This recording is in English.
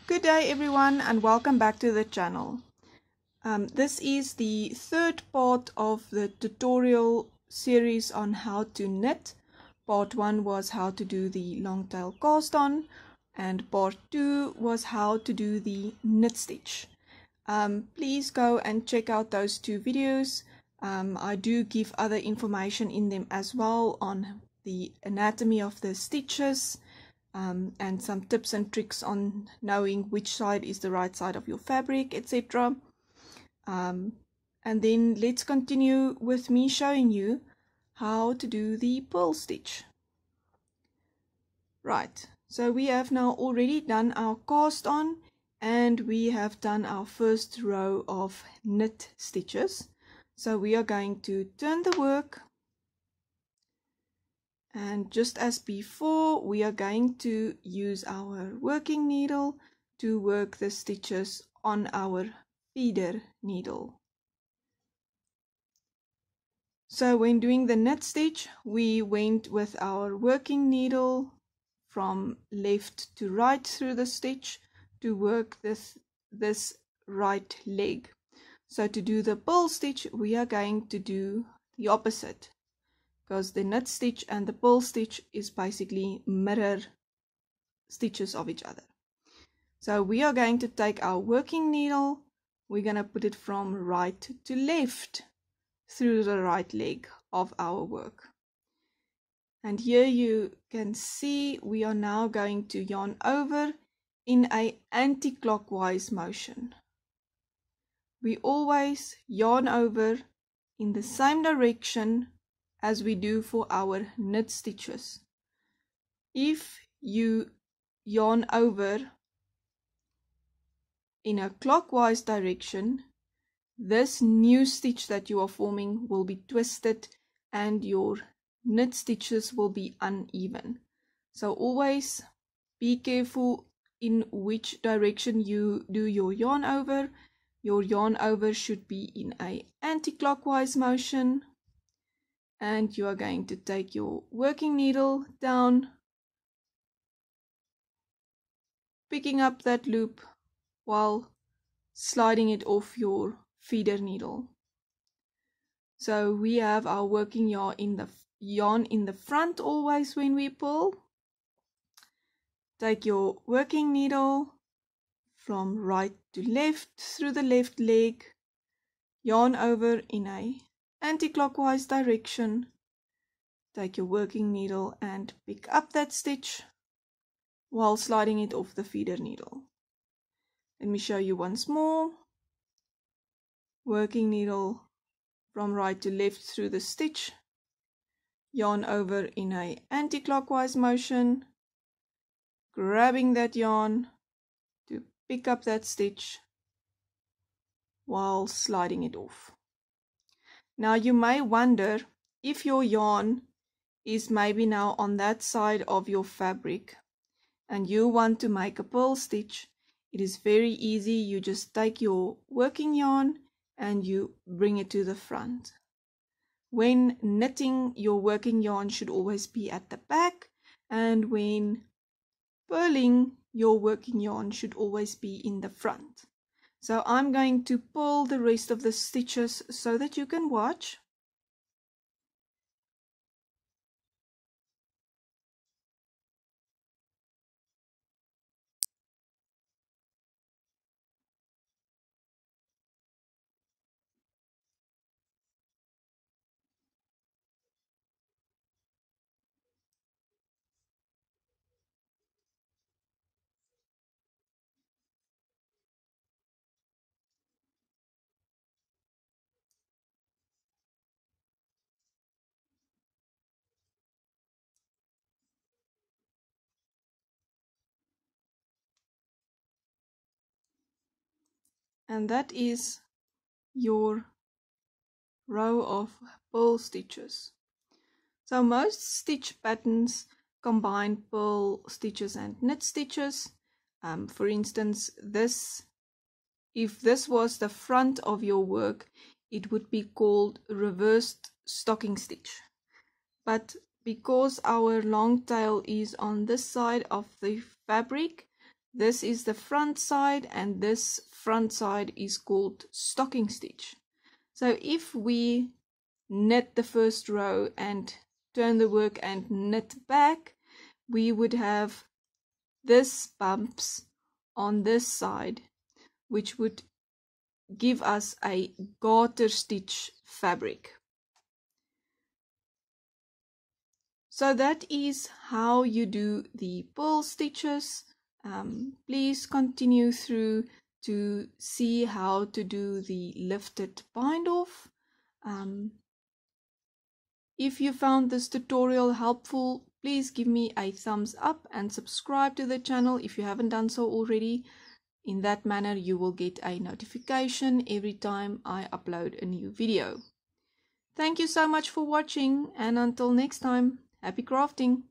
Good day everyone and welcome back to the channel. This is the third part of the tutorial series on how to knit. Part 1 was how to do the long tail cast on and part 2 was how to do the knit stitch. Please go and check out those two videos. I do give other information in them as well on the anatomy of the stitches. And some tips and tricks on knowing which side is the right side of your fabric, etc. And then let's continue with me showing you how to do the purl stitch. Right, so we have now already done our cast on and we have done our first row of knit stitches. So we are going to turn the work. And just as before, we are going to use our working needle to work the stitches on our feeder needle. So when doing the knit stitch, we went with our working needle from left to right through the stitch to work this right leg. So to do the purl stitch, we are going to do the opposite, because the knit stitch and the purl stitch is basically mirror stitches of each other. So we are going to take our working needle, we're going to put it from right to left through the right leg of our work. And here you can see we are now going to yarn over in an anti-clockwise motion. We always yarn over in the same direction as we do for our knit stitches. If you yarn over in a clockwise direction, this new stitch that you are forming will be twisted and your knit stitches will be uneven. So always be careful in which direction you do your yarn over. Your yarn over should be in an anti-clockwise motion. And you are going to take your working needle down, picking up that loop while sliding it off your feeder needle. So we have our working yarn in the front always when we pull. Take your working needle from right to left through the left leg, yarn over in a anti-clockwise direction. Take your working needle and pick up that stitch while sliding it off the feeder needle. Let me show you once more. Working needle from right to left through the stitch, yarn over in a anti-clockwise motion, grabbing that yarn to pick up that stitch while sliding it off. Now you may wonder if your yarn is maybe now on that side of your fabric and you want to make a purl stitch. It is very easy. You just take your working yarn and you bring it to the front. When knitting, your working yarn should always be at the back, and when purling, your working yarn should always be in the front. So I'm going to pull the rest of the stitches so that you can watch. And that is your row of purl stitches. So most stitch patterns combine purl stitches and knit stitches. For instance, if this was the front of your work, it would be called reversed stocking stitch. But because our long tail is on this side of the fabric, This is the front side, and this front side is called stocking stitch. So if we knit the first row and turn the work and knit back, we would have this bumps on this side, which would give us a garter stitch fabric. So that is how you do the purl stitches. Please continue through to see how to do the lifted bind off. If you found this tutorial helpful, please give me a thumbs up and subscribe to the channel if you haven't done so already. In that manner, you will get a notification every time I upload a new video. Thank you so much for watching, and until next time, happy crafting!